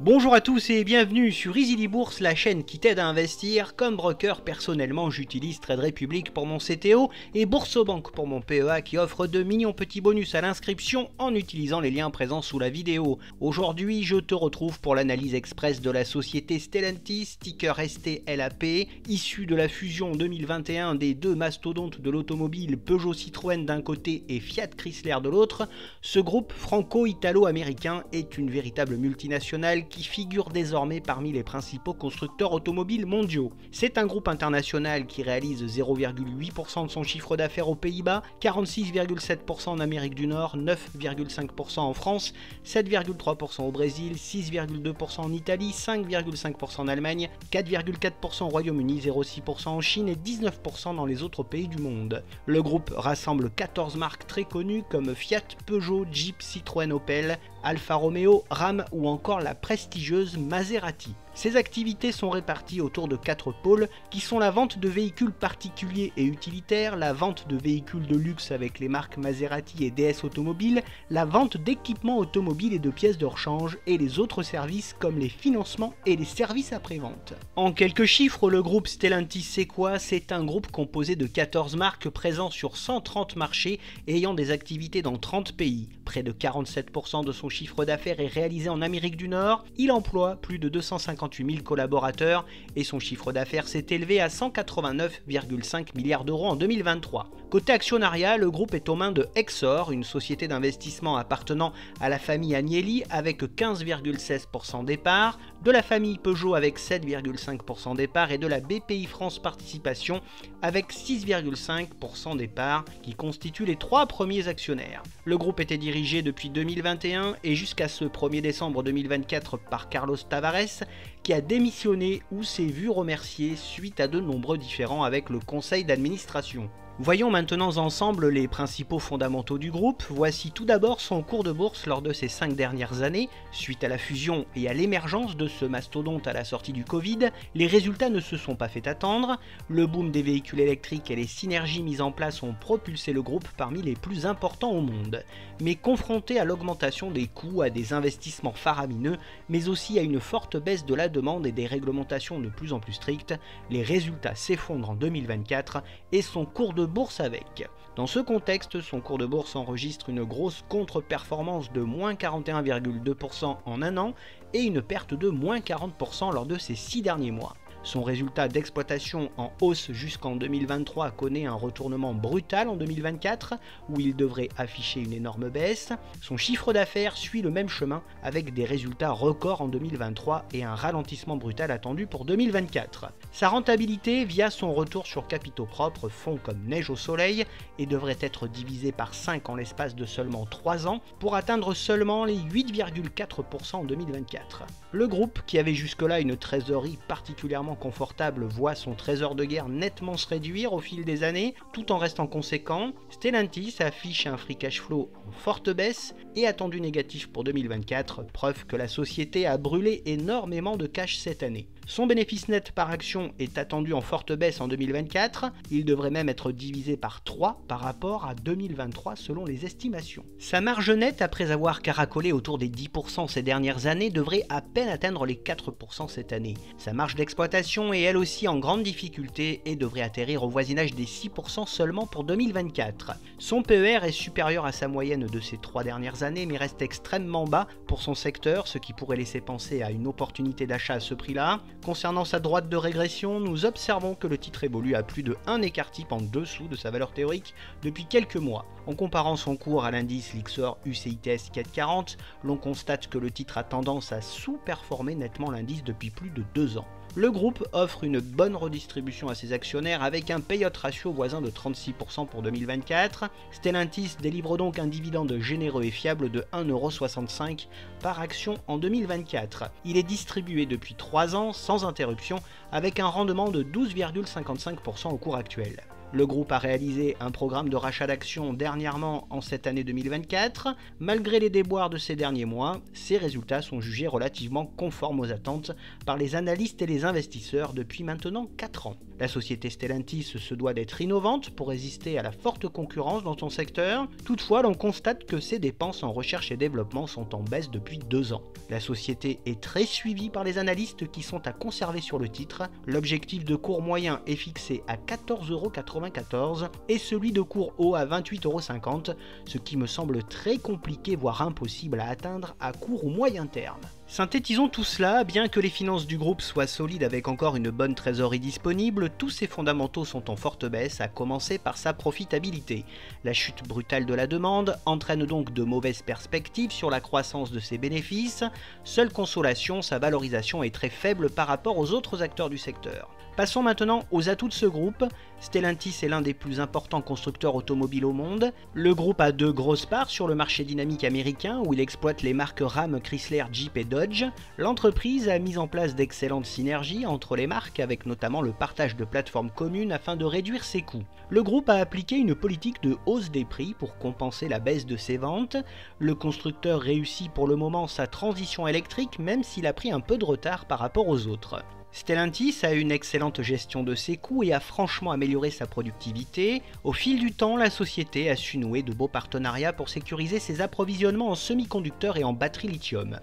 Bonjour à tous et bienvenue sur Easily Bourse, la chaîne qui t'aide à investir. Comme broker, personnellement, j'utilise Trade Republic pour mon CTO et Boursobank pour mon PEA qui offre de mignons petits bonus à l'inscription en utilisant les liens présents sous la vidéo. Aujourd'hui, je te retrouve pour l'analyse express de la société Stellantis, ticker STLAP, issue de la fusion 2021 des deux mastodontes de l'automobile Peugeot Citroën d'un côté et Fiat Chrysler de l'autre. Ce groupe franco-italo-américain est une véritable multinationale qui figure désormais parmi les principaux constructeurs automobiles mondiaux. C'est un groupe international qui réalise 0,8% de son chiffre d'affaires aux Pays-Bas, 46,7% en Amérique du Nord, 9,5% en France, 7,3% au Brésil, 6,2% en Italie, 5,5% en Allemagne, 4,4% au Royaume-Uni, 0,6% en Chine et 19% dans les autres pays du monde. Le groupe rassemble 14 marques très connues comme Fiat, Peugeot, Jeep, Citroën, Opel, Alfa Romeo, Ram ou encore la prestigieuse Maserati. Ces activités sont réparties autour de 4 pôles qui sont la vente de véhicules particuliers et utilitaires, la vente de véhicules de luxe avec les marques Maserati et DS Automobile, la vente d'équipements automobiles et de pièces de rechange et les autres services comme les financements et les services après-vente. En quelques chiffres, le groupe Stellantis c'est quoi? C'est un groupe composé de 14 marques présents sur 130 marchés et ayant des activités dans 30 pays. Près de 47% de son chiffre d'affaires est réalisé en Amérique du Nord, il emploie plus de 258 000 collaborateurs et son chiffre d'affaires s'est élevé à 189,5 milliards d'euros en 2023. Côté actionnariat, le groupe est aux mains de Exor, une société d'investissement appartenant à la famille Agnelli avec 15,16% des parts, de la famille Peugeot avec 7,5% des parts et de la BPI France Participation avec 6,5% des parts qui constituent les 3 premiers actionnaires. Le groupe était dirigé depuis 2021 et jusqu'à ce 1er décembre 2024 par Carlos Tavares qui a démissionné ou s'est vu remercié suite à de nombreux différends avec le conseil d'administration. Voyons maintenant ensemble les principaux fondamentaux du groupe. Voici tout d'abord son cours de bourse lors de ces 5 dernières années. Suite à la fusion et à l'émergence de ce mastodonte à la sortie du Covid, les résultats ne se sont pas fait attendre. Le boom des véhicules électriques et les synergies mises en place ont propulsé le groupe parmi les plus importants au monde. Mais confronté à l'augmentation des coûts, à des investissements faramineux, mais aussi à une forte baisse de la demande et des réglementations de plus en plus strictes, les résultats s'effondrent en 2024 et son cours de bourse avec. Dans ce contexte, son cours de bourse enregistre une grosse contre-performance de moins 41,2% en un an et une perte de moins 40% lors de ces 6 derniers mois. Son résultat d'exploitation en hausse jusqu'en 2023 connaît un retournement brutal en 2024 où il devrait afficher une énorme baisse. Son chiffre d'affaires suit le même chemin avec des résultats records en 2023 et un ralentissement brutal attendu pour 2024. Sa rentabilité via son retour sur capitaux propres fond comme neige au soleil et devrait être divisé par 5 en l'espace de seulement 3 ans pour atteindre seulement les 8,4% en 2024. Le groupe, qui avait jusque-là une trésorerie particulièrement confortable, voit son trésor de guerre nettement se réduire au fil des années, tout en restant conséquent. Stellantis affiche un free cash flow en forte baisse et attendu négatif pour 2024, preuve que la société a brûlé énormément de cash cette année. Son bénéfice net par action est attendu en forte baisse en 2024, il devrait même être divisé par 3 par rapport à 2023 selon les estimations. Sa marge nette, après avoir caracolé autour des 10% ces dernières années, devrait à peine atteindre les 4% cette année. Sa marge d'exploitation est elle aussi en grande difficulté et devrait atterrir au voisinage des 6% seulement pour 2024. Son PER est supérieur à sa moyenne de ces 3 dernières années mais reste extrêmement bas pour son secteur, ce qui pourrait laisser penser à une opportunité d'achat à ce prix-là. Concernant sa droite de régression, nous observons que le titre évolue à plus de 1 écart type en dessous de sa valeur théorique depuis quelques mois. En comparant son cours à l'indice Lyxor UCITS 440, l'on constate que le titre a tendance à sous-performer nettement l'indice depuis plus de 2 ans. Le groupe offre une bonne redistribution à ses actionnaires avec un payout ratio voisin de 36% pour 2024. Stellantis délivre donc un dividende généreux et fiable de 1,65€ par action en 2024. Il est distribué depuis 3 ans sans interruption avec un rendement de 12,55% au cours actuel. Le groupe a réalisé un programme de rachat d'actions dernièrement en cette année 2024. Malgré les déboires de ces derniers mois, ces résultats sont jugés relativement conformes aux attentes par les analystes et les investisseurs depuis maintenant 4 ans. La société Stellantis se doit d'être innovante pour résister à la forte concurrence dans son secteur. Toutefois, l'on constate que ses dépenses en recherche et développement sont en baisse depuis 2 ans. La société est très suivie par les analystes qui sont à conserver sur le titre. L'objectif de cours moyen est fixé à 14,94 € et celui de cours haut à 28,50 €, ce qui me semble très compliqué voire impossible à atteindre à court ou moyen terme. Synthétisons tout cela, bien que les finances du groupe soient solides avec encore une bonne trésorerie disponible, tous ses fondamentaux sont en forte baisse, à commencer par sa profitabilité. La chute brutale de la demande entraîne donc de mauvaises perspectives sur la croissance de ses bénéfices. Seule consolation, sa valorisation est très faible par rapport aux autres acteurs du secteur. Passons maintenant aux atouts de ce groupe. Stellantis est l'un des plus importants constructeurs automobiles au monde. Le groupe a 2 grosses parts sur le marché dynamique américain où il exploite les marques Ram, Chrysler, Jeep et Dodge. L'entreprise a mis en place d'excellentes synergies entre les marques avec notamment le partage de plateformes communes afin de réduire ses coûts. Le groupe a appliqué une politique de hausse des prix pour compenser la baisse de ses ventes. Le constructeur réussit pour le moment sa transition électrique même s'il a pris un peu de retard par rapport aux autres. Stellantis a une excellente gestion de ses coûts et a franchement amélioré sa productivité. Au fil du temps, la société a su nouer de beaux partenariats pour sécuriser ses approvisionnements en semi-conducteurs et en batteries lithium.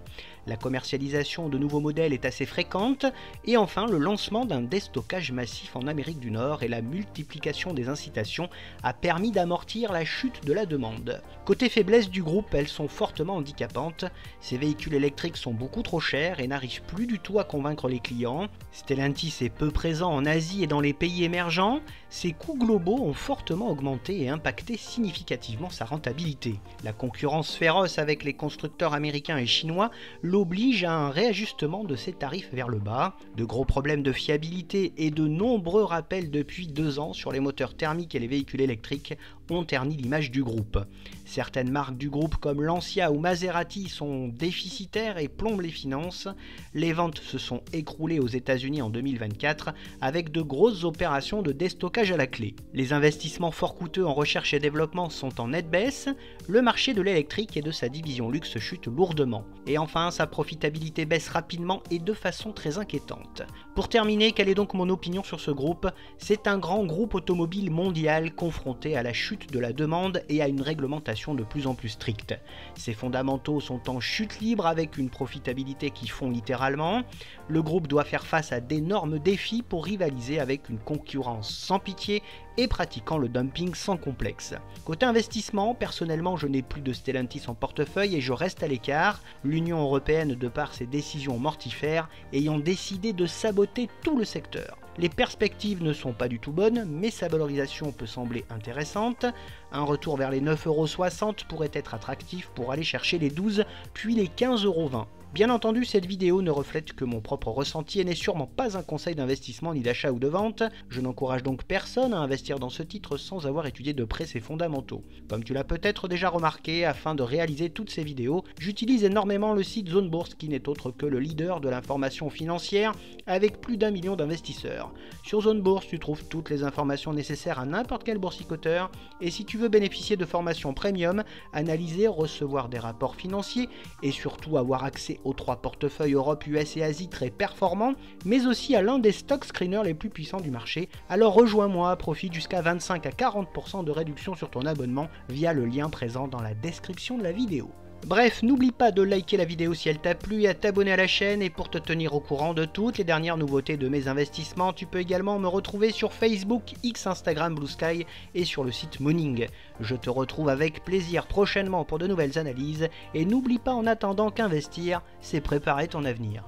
La commercialisation de nouveaux modèles est assez fréquente, et enfin le lancement d'un déstockage massif en Amérique du Nord et la multiplication des incitations a permis d'amortir la chute de la demande. Côté faiblesse du groupe, elles sont fortement handicapantes. Ces véhicules électriques sont beaucoup trop chers et n'arrivent plus du tout à convaincre les clients. Stellantis est peu présent en Asie et dans les pays émergents. Ses coûts globaux ont fortement augmenté et impacté significativement sa rentabilité. La concurrence féroce avec les constructeurs américains et chinois l'oblige à un réajustement de ses tarifs vers le bas. De gros problèmes de fiabilité et de nombreux rappels depuis 2 ans sur les moteurs thermiques et les véhicules électriques ont terni l'image du groupe. Certaines marques du groupe comme Lancia ou Maserati sont déficitaires et plombent les finances. Les ventes se sont écroulées aux États-Unis en 2024 avec de grosses opérations de déstockage à la clé. Les investissements fort coûteux en recherche et développement sont en nette baisse. Le marché de l'électrique et de sa division luxe chute lourdement. Et enfin, sa profitabilité baisse rapidement et de façon très inquiétante. Pour terminer, quelle est donc mon opinion sur ce groupe? C'est un grand groupe automobile mondial confronté à la chute de la demande et à une réglementation de plus en plus stricte. Ses fondamentaux sont en chute libre avec une profitabilité qui fond littéralement. Le groupe doit faire face à d'énormes défis pour rivaliser avec une concurrence sans pitié et pratiquant le dumping sans complexe. Côté investissement, personnellement je n'ai plus de Stellantis en portefeuille et je reste à l'écart, l'Union européenne de par ses décisions mortifères ayant décidé de saboter tout le secteur. Les perspectives ne sont pas du tout bonnes, mais sa valorisation peut sembler intéressante. Un retour vers les 9,60 € pourrait être attractif pour aller chercher les 12 puis les 15,20 €. Bien entendu, cette vidéo ne reflète que mon propre ressenti et n'est sûrement pas un conseil d'investissement ni d'achat ou de vente. Je n'encourage donc personne à investir dans ce titre sans avoir étudié de près ses fondamentaux. Comme tu l'as peut-être déjà remarqué, afin de réaliser toutes ces vidéos, j'utilise énormément le site Zone Bourse qui n'est autre que le leader de l'information financière avec plus d'1 million d'investisseurs. Sur Zone Bourse, tu trouves toutes les informations nécessaires à n'importe quel boursicoteur et si tu veux bénéficier de formations premium, analyser, recevoir des rapports financiers et surtout avoir accès aux 3 portefeuilles Europe, US et Asie très performants, mais aussi à l'un des stock screeners les plus puissants du marché. Alors rejoins-moi, profite jusqu'à 25 à 40% de réduction sur ton abonnement via le lien présent dans la description de la vidéo. Bref, n'oublie pas de liker la vidéo si elle t'a plu et à t'abonner à la chaîne, et pour te tenir au courant de toutes les dernières nouveautés de mes investissements, tu peux également me retrouver sur Facebook, X, Instagram, Blue Sky et sur le site Mooning. Je te retrouve avec plaisir prochainement pour de nouvelles analyses, et n'oublie pas en attendant qu'investir, c'est préparer ton avenir.